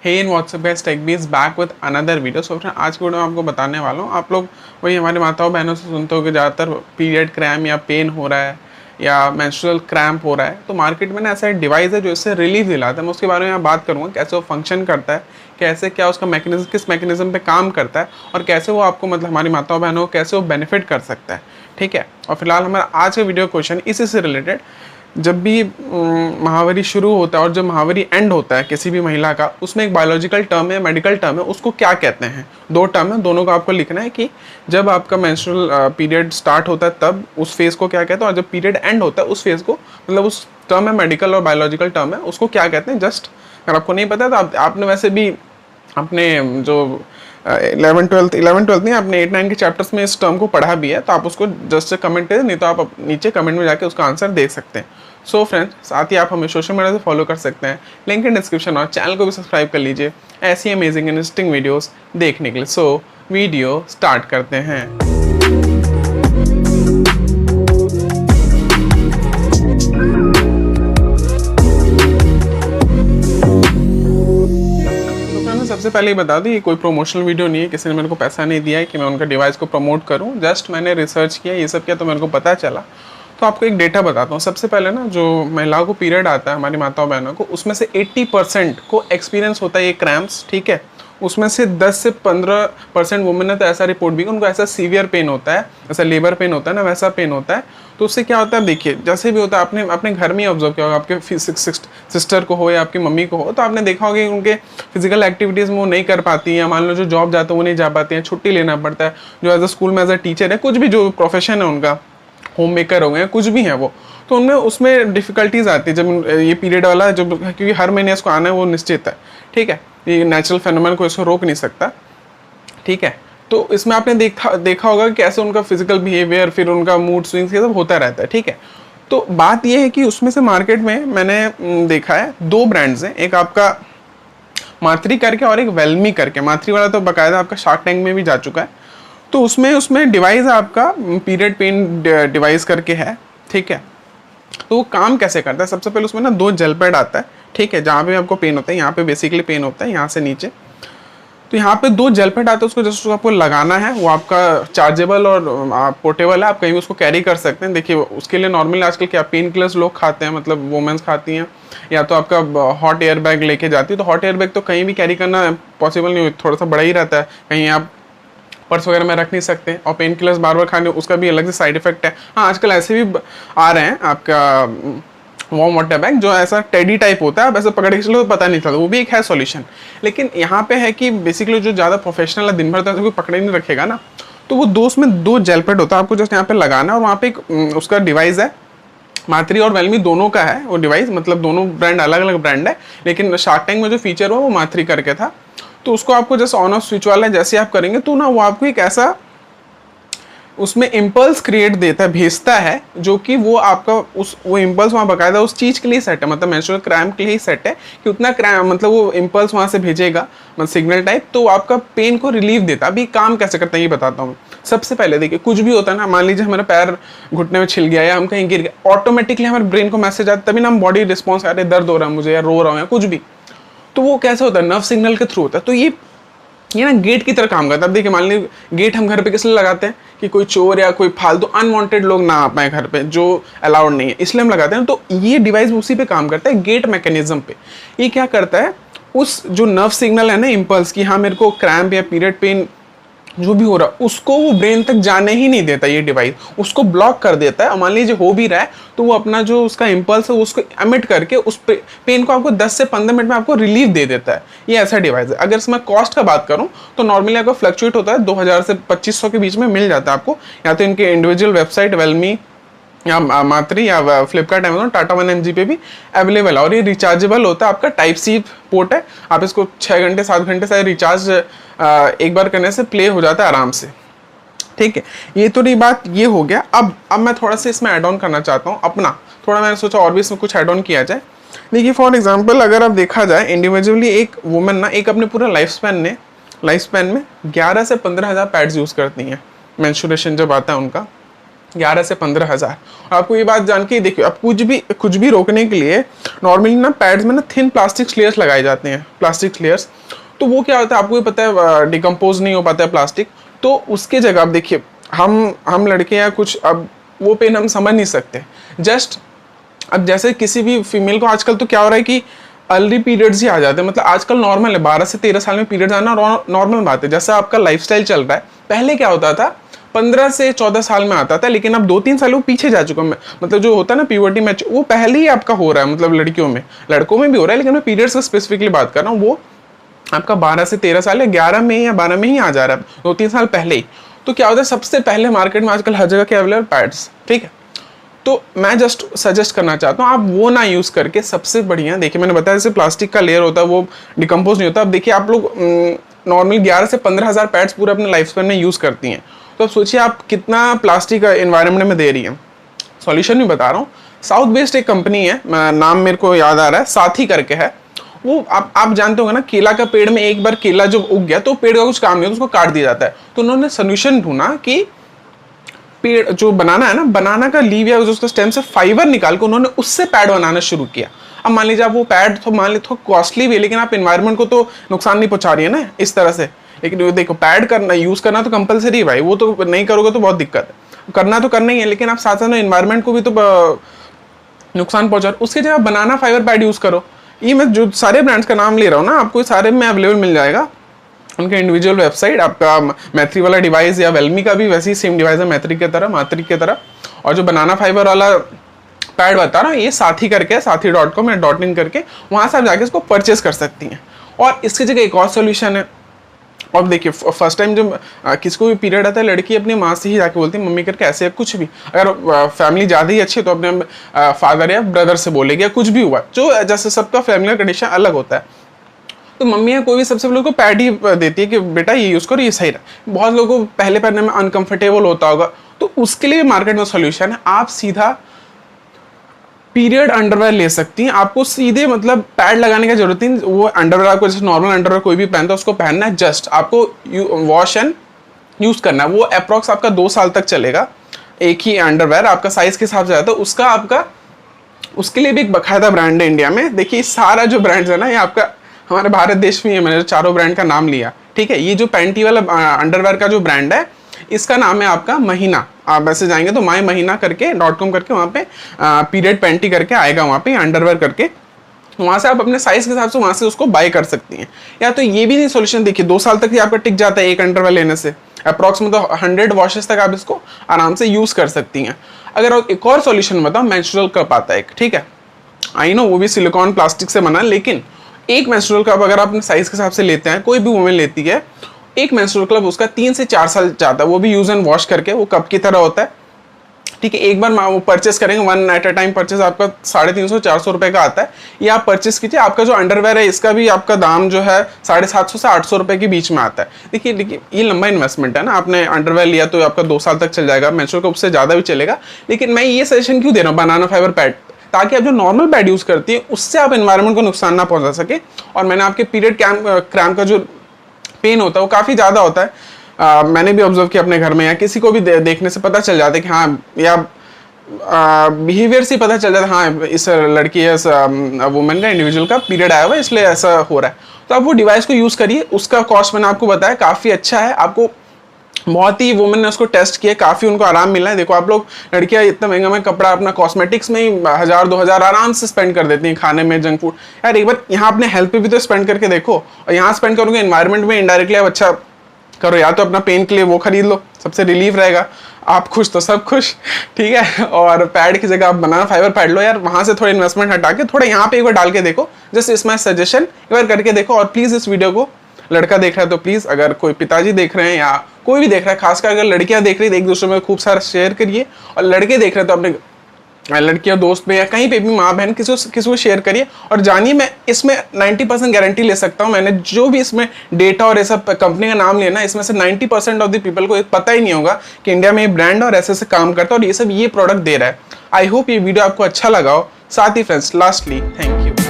Hey in WhatsApp guys, tech is back with another video. So friend, आज की video में आपको बताने वाला हूँ। आप लोग वही हमारी माताओं बहनों से सुनते हो कि ज़्यादातर पीरियड क्रैम्प या पेन हो रहा है या मेंस्ट्रुअल क्रैम्प हो रहा है। तो मार्केट में ना ऐसा एक डिवाइस है जो इससे रिलीफ दिलाता है। मैं उसके बारे में बात करूँगा, कैसे वो फंक्शन करता है, कैसे क्या उसका मैकेनिज्म, किस मैकेनिज्म पे काम करता है और कैसे वो आपको मतलब हमारी माताओं बहनों को कैसे वो बेनिफिट कर सकता है। ठीक है। और फिलहाल हमारा आज का वीडियो क्वेश्चन इसी से रिलेटेड, जब भी महावारी शुरू होता है और जब महावारी एंड होता है किसी भी महिला का, उसमें एक बायोलॉजिकल टर्म है, मेडिकल टर्म है, उसको क्या कहते हैं। दो टर्म है, दोनों को आपको लिखना है कि जब आपका मेंस्ट्रुअल पीरियड स्टार्ट होता है तब उस फेज को क्या कहते हैं और जब पीरियड एंड होता है उस फेज को, मतलब उस टर्म है मेडिकल और बायोलॉजिकल टर्म है, उसको क्या कहते हैं। जस्ट अगर आपको नहीं पता तो आपने वैसे भी अपने जो 11th नहीं, आपने 8-9 के चैप्टर्स में इस टर्म को पढ़ा भी है, तो आप उसको जस्ट कमेंट करें, नहीं तो आप नीचे कमेंट में जाके उसका आंसर देख सकते हैं। सो फ्रेंड्स, साथ ही आप हमें सोशल मीडिया से फॉलो कर सकते हैं, लिंक इन डिस्क्रिप्शन, और चैनल को भी सब्सक्राइब कर लीजिए ऐसी अमेजिंग इंटरेस्टिंग वीडियोस देखने के लिए। सो वीडियो स्टार्ट करते हैं। सबसे पहले ही बता दूं, ये कोई प्रमोशनल वीडियो नहीं है, किसी ने मेरे को पैसा नहीं दिया है कि मैं उनका डिवाइस को प्रमोट करूं। जस्ट मैंने रिसर्च किया, ये सब किया तो मेरे को पता चला। तो आपको एक डेटा बताता हूँ। सबसे पहले ना, जो महिलाओं को पीरियड आता है, हमारी माताओं बहनों को, उसमें से 80% को एक्सपीरियंस होता है ये क्रैम्प्स। ठीक है। उसमें से 10 से 15% वुमेन ने तो ऐसा रिपोर्ट भी, उनको ऐसा सीवियर पेन होता है, ऐसा लेबर पेन होता है ना, वैसा पेन होता है। तो उससे क्या होता है, देखिए जैसे भी होता है, आपने अपने घर में ही ऑब्जर्व किया होगा, आपके सिस्टर को हो या आपकी मम्मी को हो, तो आपने देखा होगा कि उनके फिजिकल एक्टिविटीज़ में वो नहीं कर पाती हैं। मान लो जो जॉब जाते हैं वो नहीं जा पाते हैं, छुट्टी लेना पड़ता है। जो एज अ स्कूल में एज अ टीचर है, कुछ भी जो प्रोफेशन है उनका, होम मेकर हो गए, कुछ भी है वो, तो उनमें उसमें डिफ़िकल्टीज आती है जब ये पीरियड वाला, जब क्योंकि हर महीने इसको आना है वो निश्चित है। ठीक है। ये नेचुरल फेनोमेन को इसको रोक नहीं सकता। ठीक है। तो इसमें आपने देखा होगा कि कैसे उनका फिजिकल बिहेवियर, फिर उनका मूड स्विंग्स, ये सब होता रहता है। ठीक है। तो बात ये है कि उसमें से मार्केट में मैंने देखा है 2 ब्रांड्स हैं, एक आपका मात्री करके और एक वेलमी करके। मात्री वाला तो बाकायदा आपका शार्क टैंक में भी जा चुका है। तो उसमें डिवाइस आपका पीरियड पेन डिवाइस करके है। ठीक है। तो वो काम कैसे करता है, सबसे पहले उसमें ना 2 जेल पैड आता है। ठीक है। जहाँ पे आपको पेन होता है, यहाँ पे बेसिकली पेन होता है, यहाँ से नीचे। तो यहाँ पे 2 जेल पैड आते हैं, उसको जस्ट आपको लगाना है। वो आपका चार्जेबल और पोर्टेबल है, आप कहीं भी उसको कैरी कर सकते हैं। देखिए उसके लिए नॉर्मली आजकल क्या पेन किलर्स लोग खाते हैं, मतलब वुमेन्स खाती हैं, या तो आपका हॉट एयर बैग लेके जाती है। तो हॉट एयर बैग तो कहीं भी कैरी करना पॉसिबल नहीं, थोड़ा सा बड़ा ही रहता है, कहीं आप पर्स वगैरह में रख नहीं सकते। और पेन किलर्स बार बार खाने, उसका भी अलग से साइड इफेक्ट है। हाँ, आजकल ऐसे भी आ रहे हैं आपका वार्म वाटर बैग, जो ऐसा टेडी टाइप होता है, आप ऐसे पकड़ के चलो तो पता नहीं चलता, वो भी एक है सॉल्यूशन। लेकिन यहाँ पे है कि बेसिकली जो ज़्यादा प्रोफेशनल है, दिन भर तो कोई पकड़े नहीं रखेगा ना, तो वो उसमें 2 जेल पैड होता है, आपको जस्ट यहाँ पे लगाना है। और वहाँ पे एक उसका डिवाइस है, मात्री और वेलमी दोनों का है वो डिवाइस, मतलब दोनों ब्रांड अलग अलग ब्रांड है, लेकिन शार्क टैंक में जो फीचर हुआ वो मात्री करके था। तो उसको आपको जैसे ऑन ऑफ स्विच वाला जैसे आप करेंगे तो ना वो आपको एक ऐसा उसमें इम्पल्स क्रिएट देता है, भेजता है, जो कि वो आपका वो इम्पल्स वहाँ बकायदा उस चीज़ के लिए सेट है, मतलब मेंस्ट्रुअल क्रैम्प के लिए ही सेट है कि उतना क्रैम्प, मतलब वो इम्पल्स वहाँ से भेजेगा, मतलब सिग्नल टाइप, तो आपका पेन को रिलीफ देता है। अभी काम कैसे करता है ये बताता हूँ। सबसे पहले देखिए, कुछ भी होता है ना, मान लीजिए हमारा पैर घुटने में छिल गया या हम कहीं गिर गए, ऑटोमेटिकली हमारे ब्रेन को मैसेज आता है, तभी ना हम बॉडी रिस्पॉन्स कर रहे हैं, दर्द हो रहा है मुझे या रो रहा हूँ या कुछ भी। तो वो कैसे होता है, नर्व सिग्नल के थ्रू होता है। तो ये ना गेट की तरह काम करता है। अब देखिए, मान लीजिए गेट हम घर पे किस लिए लगाते हैं कि कोई चोर या कोई फालतू अनवांटेड लोग ना आ पाए घर पे, जो अलाउड नहीं है, इसलिए हम लगाते हैं। तो ये डिवाइस उसी पे काम करता है, गेट मैकेनिज्म पे। ये क्या करता है, उस जो नर्व सिग्नल है ना, इम्पल्स की, हाँ मेरे को क्रैम्प या पीरियड पेन जो भी हो रहा है, उसको वो ब्रेन तक जाने ही नहीं देता ये डिवाइस, उसको ब्लॉक कर देता है। और मान लीजिए हो भी रहा है तो वो अपना जो उसका इम्पल्स है उसको एमिट करके उस पेन को आपको 10 से 15 मिनट में आपको रिलीफ दे देता है। ये ऐसा डिवाइस है। अगर इसमें कॉस्ट का बात करूं तो नॉर्मली आपको फ्लक्चुएट होता है, 2000 से 2500 के बीच में मिल जाता है आपको, या तो इनके इंडिविजुअल वेबसाइट वेलमी या मात्री या फ्लिपकार्ट, अमेजोन, टाटा 1mg पे भी अवेलेबल है। और ये रिचार्जेबल होता है, आपका टाइप सी पोर्ट है, आप इसको 6 घंटे 7 घंटे से रिचार्ज एक बार करने से प्ले हो जाता है आराम से। ठीक है। ये तो नहीं, बात ये हो गया। अब मैं थोड़ा सा इसमें ऐड ऑन करना चाहता हूँ अपना, थोड़ा मैंने सोचा और भी इसमें कुछ ऐड ऑन किया जाए। देखिए फॉर एग्जांपल, अगर आप देखा जाए इंडिविजुअली, एक वुमेन ना एक अपने पूरा लाइफ स्पैन में 11 से 15 हज़ार पैड्स यूज़ करती हैं मेंस्ट्रुएशन जब आता है उनका। 11 से 15,000। और आपको ये बात जान के देखिए, आप कुछ भी रोकने के लिए नॉर्मली ना पैड्स में ना थिन प्लास्टिक लेयर्स लगाए जाते हैं, प्लास्टिक लेयर्स। तो वो क्या होता है आपको ये पता है, डिकम्पोज नहीं हो पाता है प्लास्टिक। तो उसके जगह आप देखिए, हम लड़के या कुछ अब वो पेन हम समझ नहीं सकते। जस्ट अब जैसे किसी भी फीमेल को आजकल तो क्या हो रहा है कि अर्ली पीरियड्स ही आ जाते हैं, मतलब आजकल नॉर्मल है, 12 से 13 साल में पीरियड्स आना नॉर्मल बात है। जैसा आपका लाइफस्टाइल चल रहा है, पहले क्या होता था 15 से 14 साल में आता था, लेकिन अब 2-3 साल वो पीछे जा चुका है। मतलब जो होता है ना प्यूबर्टी मैच, वो पहले ही आपका हो रहा है, मतलब लड़कियों में, लड़कों में भी हो रहा है, लेकिन मैं पीरियड्स का स्पेसिफिकली बात कर रहा हूँ। वो आपका 12 से 13 साल या 11 में या 12 में ही आ जा रहा है, 2-3 साल पहले ही। तो क्या होता है, सबसे पहले मार्केट में आजकल हर जगह के अवेलेबल पैड्स, ठीक है। तो मैं जस्ट सजेस्ट करना चाहता हूँ आप वो ना यूज़ करके सबसे बढ़िया, देखिए मैंने बताया जैसे प्लास्टिक का लेयर होता है वो डिकम्पोज नहीं होता। अब देखिए आप लोग नॉर्मली 11 से 15,000 पैड्स पूरे अपने लाइफ स्पैन में यूज़ करती हैं, तो अब सोचिए आप कितना प्लास्टिक एनवायरनमेंट में दे रही हैं। सॉल्यूशन भी बता रहा हूँ, साउथ बेस्ड एक कंपनी है, नाम मेरे को याद आ रहा है, साथी करके है। वो आप जानते होंगे ना, केला का पेड़ में एक बार केला जब उग गया तो पेड़ का कुछ काम नहीं होता, उसको काट दिया जाता है। तो उन्होंने सोल्यूशन ढूंढा कि पेड़ जो बनाना है ना, बनाना का लीव या उसका स्टेम से फाइबर निकाल के उन्होंने उससे पैड बनाना शुरू किया। अब मान लीजिए आप वो पैड तो मान लीजिए थोड़ा कॉस्टली भी है, लेकिन आप एनवायरनमेंट को तो नुकसान नहीं पहुंचा रही है ना इस तरह से। लेकिन देखो पैड करना, यूज करना तो कंपलसरी है भाई, वो तो नहीं करोगे तो बहुत दिक्कत है, करना तो करना ही है, लेकिन आप साथ साथ में एनवायरनमेंट को भी तो नुकसान पहुंचा रहे। उसके जगह बनाना फाइबर पैड यूज करो। ये मैं जो सारे ब्रांड्स का नाम ले रहा हूँ ना, आपको सारे में अवेलेबल मिल जाएगा उनके इंडिविजुअल वेबसाइट। आपका मैत्री वाला डिवाइस या वेलमी का भी वैसे ही सेम डिवाइस है, मैत्री की तरह। और जो बनाना फाइबर वाला पैड बता रहा हूँ, ये साथी करके, साथी.com या .in करके, वहाँ से आप जाके इसको परचेस कर सकती हैं। और इसकी जगह एक और सोल्यूशन है। अब देखिए फर्स्ट टाइम जब किसको भी पीरियड आता है, लड़की अपनी माँ से ही जाके बोलती है मम्मी करके ऐसे या कुछ भी। अगर फैमिली ज़्यादा ही अच्छी है तो अपने फादर या ब्रदर से बोलेगी, या कुछ भी हुआ, जो जैसे सबका फैमिली कंडीशन अलग होता है। तो मम्मी या कोई भी सबसे लोगों को पैड ही देती है कि बेटा ये यूज़ करो, ये सही रहा। बहुत लोगों को पहले पहनने में अनकंफर्टेबल होता होगा, तो उसके लिए मार्केट में सोल्यूशन है। आप सीधा पीरियड अंडरवेयर ले सकती हैं, आपको सीधे मतलब पैड लगाने की जरूरत नहीं। वो अंडरवेयर आपको जैसे नॉर्मल अंडरवेयर कोई भी पहनता है उसको पहनना है, जस्ट आपको वॉश एंड यूज़ करना है। वो अप्रॉक्स आपका 2 साल तक चलेगा, एक ही अंडरवेयर आपका साइज के हिसाब से आता है उसका। आपका उसके लिए भी एक बाकायदा ब्रांड है इंडिया में। देखिए सारा जो ब्रांड्स है ना, ये आपका हमारे भारत देश में है। मैंने चारों ब्रांड का नाम लिया, ठीक है। ये जो पैंटी वाला अंडरवेयर का जो ब्रांड है, इसका नाम है आपका महीना। आप वैसे जाएंगे तो माई महीना करके .com करके वहाँ पे पीरियड पैंटी करके आएगा, वहाँ पे अंडरवेयर करके, वहाँ से आप अपने साइज के हिसाब से वहाँ से उसको बाय कर सकती हैं। या तो ये भी नहीं सोल्यूशन, देखिए 2 साल तक ही आपका टिक जाता है एक अंडरवेयर लेने से, अप्रॉक्स मतलब 100 वॉशेस तक आप इसको आराम से यूज़ कर सकती हैं। अगर एक और सोल्यूशन बताओ, मेंस्ट्रुअल कप आता है एक, ठीक है। आई नो वो भी सिलिकॉन प्लास्टिक से बना है, लेकिन एक मेंस्ट्रुअल कप अगर आप अपने साइज के हिसाब से लेते हैं, कोई भी वुमेन लेती है, एक मेंस्ट्रुअल कप उसका 3 से 4 साल जाता है। वो भी यूज एंड वॉश करके, वो कप की तरह होता है, ठीक है। एक बार वो परचेस करेंगे, 1 एट अ टाइम परचेस आपका 350-400 रुपए का आता है। ये आप परचेस कीजिए। आपका जो अंडरवेयर है इसका भी आपका दाम जो है 750 से 800 रुपए के बीच में आता है। देखिए ये लंबा इन्वेस्टमेंट है ना, आपने अंडरवेयर लिया तो आपका 2 साल तक चल जाएगा, मेंस्ट्रुअल कप उससे ज़्यादा भी चलेगा। लेकिन मैं ये सजेशन क्यों दे रहा हूँ, बनाना फाइबर पैड, ताकि आप जो नॉर्मल पैड यूज़ करती है उससे आप एनवायरनमेंट को नुकसान ना पहुंचा सके। और मैंने आपके पीरियड क्रैम्प का जो पेन होता है वो काफ़ी ज़्यादा होता है। मैंने भी ऑब्जर्व किया अपने घर में, या किसी को भी देखने से पता चल जाता है कि हाँ, या बिहेवियर से पता चल जाता है हाँ इस लड़की या इस वुमेन का, इंडिविजुअल का पीरियड आया हुआ है इसलिए ऐसा हो रहा है। तो आप वो डिवाइस को यूज़ करिए। उसका कॉस्ट मैंने आपको बताया काफ़ी अच्छा है। आपको बहुत ही वुमेन ने उसको टेस्ट किया, काफ़ी उनको आराम मिला है। देखो आप लोग लड़कियां इतना महंगा महंगा कपड़ा अपना कॉस्मेटिक्स में ही 1000-2000 आराम से स्पेंड कर देती हैं, खाने में, जंक फूड। यार एक बार यहाँ अपने हेल्थ पे भी तो स्पेंड करके देखो, और यहाँ स्पेंड करोगे एनवायरनमेंट में इनडायरेक्टली आप अच्छा करो। या तो अपना पेन के लिए वो खरीद लो, सबसे रिलीफ रहेगा, आप खुश तो सब खुश, ठीक है। और पैड की जगह आप बनाना फाइबर पैड लो यार, वहाँ से थोड़ा इन्वेस्टमेंट हटा के थोड़ा यहाँ पे एक बार डाल के देखो, जस्ट इस माई सजेशन एक बार करके देखो। और प्लीज़ इस वीडियो को लड़का देख रहा है तो प्लीज़, अगर कोई पिताजी देख रहे हैं या कोई भी देख रहा है, खासकर अगर लड़कियां देख रही है, एक दूसरे में खूब सारा शेयर करिए। और लड़के देख रहे हैं तो अपने लड़कियां दोस्त में या कहीं पे भी, माँ बहन किसी को शेयर करिए। और जानिए मैं इसमें 90% गारंटी ले सकता हूँ, मैंने जो भी इसमें डेटा और ऐसा कंपनी का नाम लेना, इसमें से 90% ऑफ द पीपल को पता ही नहीं होगा कि इंडिया में ये ब्रांड और ऐसे काम करता है और ये सब ये प्रोडक्ट दे रहा है। आई होप ये वीडियो आपको अच्छा लगा हो। साथ ही फ्रेंड्स, लास्टली थैंक यू।